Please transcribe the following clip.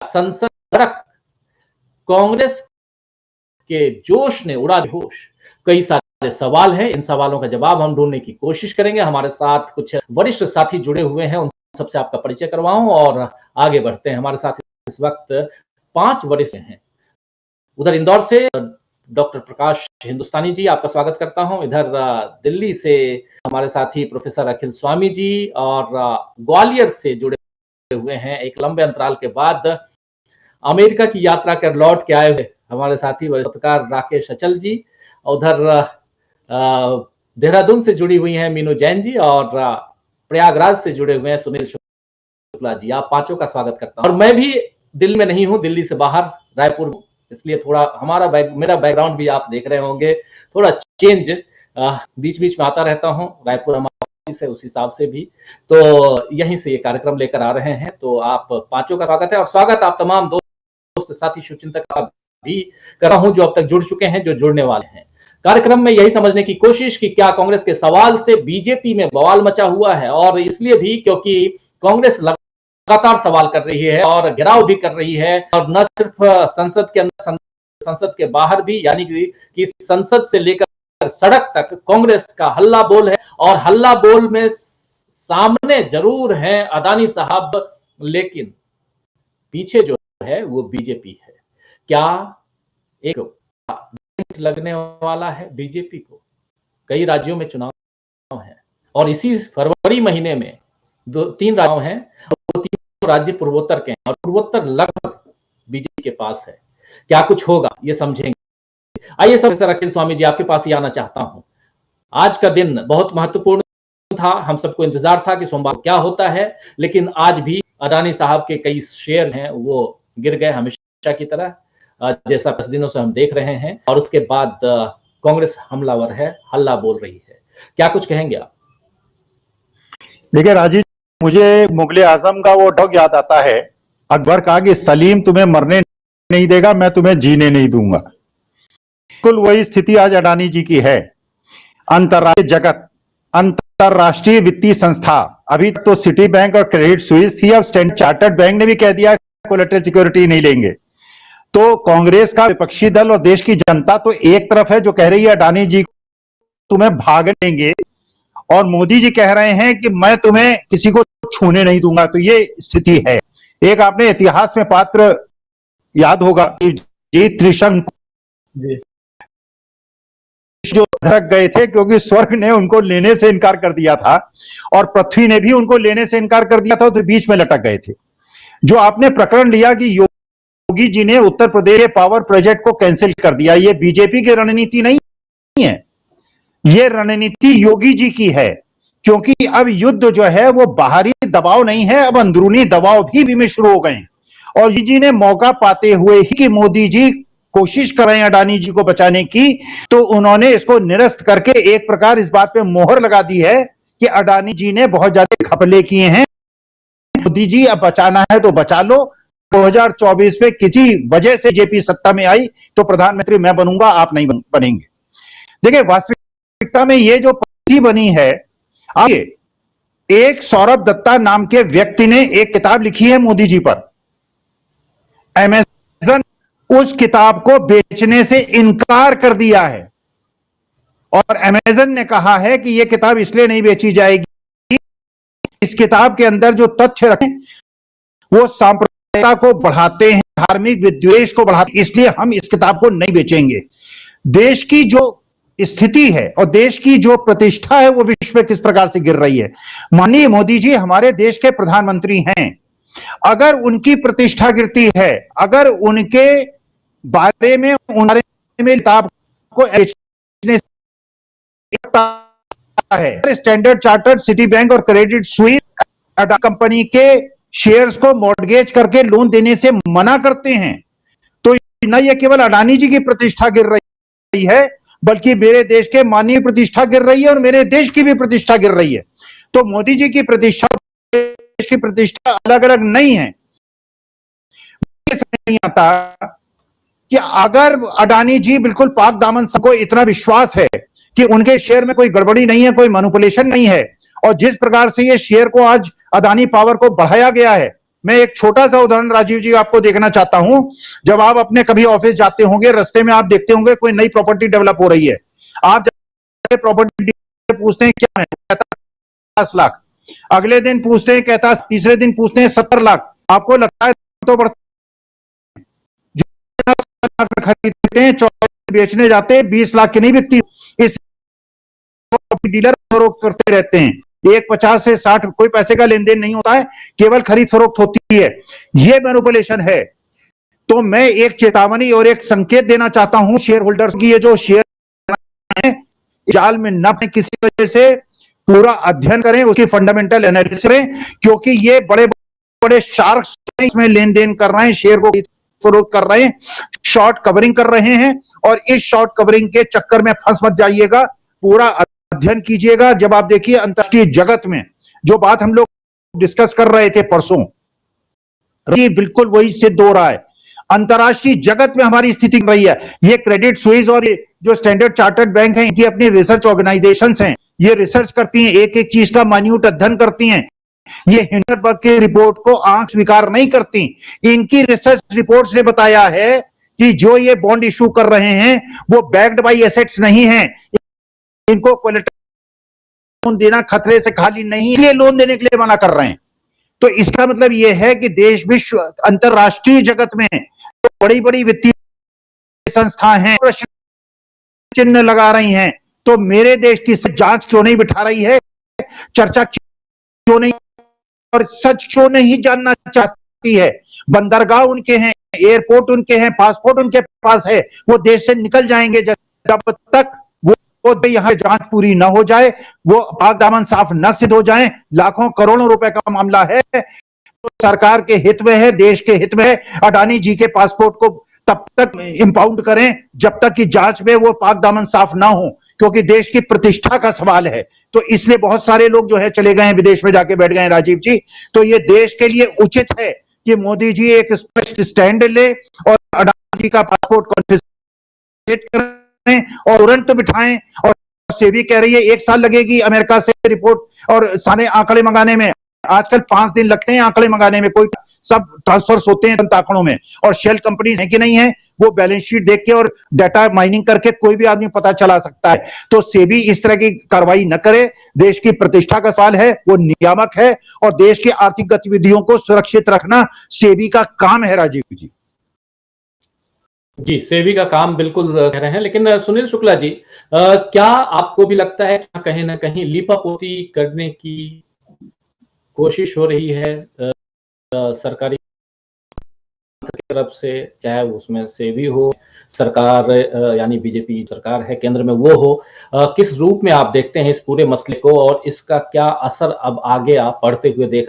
संसद सड़क कांग्रेस के जोश ने उड़ा होश। कई सारे सवाल हैं, इन सवालों का जवाब हम ढूंढने की कोशिश करेंगे। हमारे साथ कुछ वरिष्ठ साथी जुड़े हुए हैं, उन सबसे आपका परिचय करवाऊं और आगे बढ़ते हैं। हमारे साथ इस वक्त 5 वरिष्ठ हैं। उधर इंदौर से डॉक्टर प्रकाश हिंदुस्तानी जी, आपका स्वागत करता हूं। इधर दिल्ली से हमारे साथी प्रोफेसर अखिल स्वामी जी और ग्वालियर से जुड़े हुए हैं एक लंबे अंतराल के बाद अमेरिका की यात्रा कर लौट के आए हुए हमारे साथी पत्रकार राकेश अचल जी। उधर देहरादून से जुड़ी हुई हैं मीनू जैन जी और प्रयागराज से जुड़े हुए हैं सुनील शुक्ला जी। आप पांचों का स्वागत करता हूं। और मैं भी दिल्ली में नहीं हूं, दिल्ली से बाहर रायपुर, इसलिए थोड़ा मेरा बैकग्राउंड भी आप देख रहे होंगे, थोड़ा चेंज बीच बीच में आता रहता हूं। रायपुर हमारा से उस हिसाब से भी तो यहीं से ये कार्यक्रम लेकर आ रहे हैं। तो आप पांचों का स्वागत है और स्वागत आप तमाम दोस्त साथी शुभचिंतक का भी कर रहा हूं जो अब तक जुड़ चुके हैं, जो जुड़ने वाले हैं। कार्यक्रम में यही समझने की कोशिश कि क्या कांग्रेस के सवाल से बीजेपी में बवाल मचा हुआ है, और इसलिए भी क्योंकि कांग्रेस लगातार सवाल कर रही है और घेराव भी कर रही है, और न सिर्फ संसद के अंदर, संसद के बाहर भी, यानी कि संसद से लेकर सड़क तक कांग्रेस का हल्ला बोल है। और हल्ला बोल में सामने जरूर है अडानी साहब, लेकिन पीछे जो है वो बीजेपी है। क्या एक लगने वाला है बीजेपी को? कई राज्यों में चुनाव है और इसी फरवरी महीने में 3 राज्य हैं, वो 3 राज्य पूर्वोत्तर के हैं और पूर्वोत्तर लगभग बीजेपी के पास है। क्या कुछ होगा ये समझेंगे। आइए प्रोफेसर अखिल स्वामी जी, आपके पास ही आना चाहता हूं। आज का दिन बहुत महत्वपूर्ण था, हम सबको इंतजार था कि सोमवार क्या होता है, लेकिन आज भी अडानी साहब के कई शेयर हैं वो गिर गए हमेशा की तरह, जैसा 10 दिनों से हम देख रहे हैं। और उसके बाद कांग्रेस हमलावर है, हल्ला बोल रही है। क्या कुछ कहेंगे आप? देखिए राजीव, मुझे मुगले आजम का वो डायलॉग याद आता है। अकबर कहा कि सलीम तुम्हें मरने नहीं देगा, मैं तुम्हें जीने नहीं दूंगा। बिल्कुल वही स्थिति आज अडानी जी की है। अंतरराष्ट्रीय जगत, अंतरराष्ट्रीय वित्तीय संस्था, अभी तो सिटी बैंक और क्रेडिट स्विस थी, अब स्टैंडर्ड चार्टर्ड बैंक ने भी कह दिया कोलैटरल सिक्योरिटी नहीं लेंगे। तो कांग्रेस का विपक्षी दल और देश की जनता तो एक तरफ है जो कह रही है अडानी जी तुम्हें भागने देंगे, और मोदी जी कह रहे हैं कि मैं तुम्हें किसी को छूने नहीं दूंगा। तो ये स्थिति है। एक आपने इतिहास में पात्र याद होगा कि जी त्रिशंकु जो धड़क गए थे क्योंकि स्वर्ग ने उनको लेने से इनकार कर दिया था और पृथ्वी ने भी उनको लेने से इनकार कर दिया था, तो बीच में लटक गए थे। जो आपने प्रकरण लिया कि योगी जी ने उत्तर प्रदेश के पावर प्रोजेक्ट को कैंसिल कर दिया, ये बीजेपी की रणनीति नहीं है, ये रणनीति योगी जी की है। क्योंकि अब युद्ध जो है वो बाहरी दबाव नहीं है, अब अंदरूनी दबाव भी में शुरू हो गए हैं। और जी ने मौका पाते हुए ही कि मोदी जी कोशिश कर रहे हैं अडानी जी को बचाने की, तो उन्होंने इसको निरस्त करके एक प्रकार इस बात पे मोहर लगा दी है कि अडानी जी ने बहुत ज्यादा घपले किए हैं, मोदी जी अब बचाना है तो बचा लो। 2024 में किसी वजह से जेपी सत्ता में आई तो प्रधानमंत्री मैं बनूंगा, आप नहीं बनेंगे। देखिए वास्तविकता में ये जो परिस्थिति बनी है, आगे एक सौरभ दत्ता नाम के व्यक्ति ने एक किताब लिखी है मोदी जी पर। अमेज़न उस किताब को बेचने से इनकार कर दिया है और अमेज़न ने कहा है कि यह किताब इसलिए नहीं बेची जाएगी, इस किताब के अंदर जो तथ्य रखे वो सांप्रदायिकता को बढ़ाते हैं, धार्मिक विद्वेष को बढ़ाते हैं, इसलिए हम इस किताब को नहीं बेचेंगे। देश की जो स्थिति है और देश की जो प्रतिष्ठा है वो विश्व में किस प्रकार से गिर रही है। माननीय मोदी जी हमारे देश के प्रधानमंत्री हैं, अगर उनकी प्रतिष्ठा गिरती है, अगर उनके बारे में किताब को है, स्टैंडर्ड चार्टर्ड, सिटी बैंक और क्रेडिट स्विस कंपनी के शेयर्स को मॉर्गेज करके लोन देने से मना करते हैं, तो न ये केवल अडानी जी की प्रतिष्ठा गिर रही है बल्कि मेरे देश के माननीय प्रतिष्ठा गिर रही है और मेरे देश की भी प्रतिष्ठा गिर रही है। तो मोदी जी की प्रतिष्ठा, देश की प्रतिष्ठा अलग अलग नहीं है। नहीं आता कि अगर अडानी जी बिल्कुल पाक दामन को इतना विश्वास है कि उनके शेयर में कोई गड़बड़ी नहीं है, कोई मैनिपुलेशन नहीं है, और जिस प्रकार से ये शेयर को आज अडानी पावर को बढ़ाया गया है, मैं एक छोटा सा उदाहरण राजीव जी आपको देखना चाहता हूं। जब आप अपने कभी ऑफिस जाते होंगे, रास्ते में आप देखते होंगे कोई नई प्रॉपर्टी डेवलप हो रही है, आप जाके प्रॉपर्टी पूछते हैं क्या है, 50 लाख, अगले दिन पूछते हैं कहता, तीसरे दिन पूछते हैं 70 लाख। आपको लगता है तो बढ़ता, खरीदते हैं 24 बेचने जाते हैं 20 लाख की नहीं बिकती। इस डीलर फरोख्त करते रहते हैं, एक 50 से 60 कोई पैसे का लेन देन नहीं होता है, केवल खरीद फरोख्त होती है। ये मैनिपुलेशन है। तो मैं एक चेतावनी और एक संकेत देना चाहता हूं शेयर होल्डर्स की, ये जो शेयर है जाल में न पड़े किसी वजह से, पूरा अध्ययन करें, उसकी फंडामेंटल एनालिसिस करें, क्योंकि ये बड़े बड़े शार्क्स इसमें लेन देन कर रहे हैं, शेयर को फरोख्त कर रहे हैं, शॉर्ट कवरिंग कर रहे हैं। और इस शॉर्ट कवरिंग के चक्कर में फंस मत जाइएगा, पूरा अध्ययन कीजिएगा। जब आप देखिए अंतर्राष्ट्रीय जगत में जो बात हम लोग डिस्कस कर रहे थे परसों, बिल्कुल वही सिद्ध हो रहा है। अंतर्राष्ट्रीय जगत में हमारी स्थिति रही है। ये क्रेडिट स्विस और ये जो स्टैंडर्ड चार्टर्ड बैंक है, इनकी अपनी रिसर्च ऑर्गेनाइजेशंस हैं, ये रिसर्च करती हैं, एक एक चीज का मान्यूट अध्ययन करती हैं। ये हिंडनबर्ग की रिपोर्ट को आंख स्वीकार नहीं करती। इनकी रिसर्च रिपोर्ट्स ने बताया है कि जो ये बॉन्ड इशू कर रहे हैं वो बैक्ड बाय एसेट्स नहीं है, इनको लोन देना खतरे से खाली नहीं, इसलिए लोन देने के लिए मना कर रहे हैं। तो इसका मतलब यह है कि देश विश्व अंतरराष्ट्रीय जगत में तो बड़ी बड़ी वित्तीय संस्थाएं हैं, प्रश्न चिन्ह लगा रही हैं। तो मेरे देश की जांच क्यों नहीं बिठा रही है, चर्चा क्यों नहीं, और सच क्यों नहीं जानना चाहती है? बंदरगाह उनके हैं, एयरपोर्ट उनके हैं, पासपोर्ट उनके पास है, वो देश से निकल जाएंगे जब तक वो यहां जांच पूरी ना हो जाए, वो पाक दामन साफ न सिद्ध हो जाए। लाखों करोड़ों रुपए का मामला है, तो सरकार के हित में है, देश के हित में है, अडानी जी के पासपोर्ट को तब तक इंपाउंड करें जब तक कि जांच में वो पाक दामन साफ ना हो, क्योंकि देश की प्रतिष्ठा का सवाल है। तो इसलिए बहुत सारे लोग जो है चले गए हैं, विदेश में जाके बैठ गए हैं राजीव जी। तो ये देश के लिए उचित है कि मोदी जी एक स्पष्ट स्टैंड ले और अडानी जी का पासपोर्ट कॉन्फिस्केट करें और तुरंत बिठाएं। और सेबी कह रही है 1 साल लगेगी अमेरिका से रिपोर्ट और सारे आंकड़े मंगाने में। आजकल 5 दिन लगते हैं आंकड़े मंगाने में, कोई सब ट्रांसफर्स होते हैं आंकड़ों में। और शेल कंपनी है कि नहीं है, वो बैलेंस शीट देख के और डाटा माइनिंग करके कोई भी आदमी पता चला सकता है। तो सेबी इस तरह की कार्रवाई न करे, देश की प्रतिष्ठा का सवाल है, वो नियामक है और देश की आर्थिक गतिविधियों को सुरक्षित रखना सेबी का काम है राजीव जी। जी, सेबी का काम बिल्कुल कह रहे हैं। लेकिन सुनील शुक्ला जी, क्या आपको भी लगता है कि कहीं ना कहीं लीपापोती करने की कोशिश हो रही है सरकारी की तरफ से, चाहे उसमें सेबी हो, सरकार यानी बीजेपी सरकार है केंद्र में वो हो, किस रूप में आप देखते हैं इस पूरे मसले को और इसका क्या असर अब आगे आप बढ़ते हुए देख रहे हैं?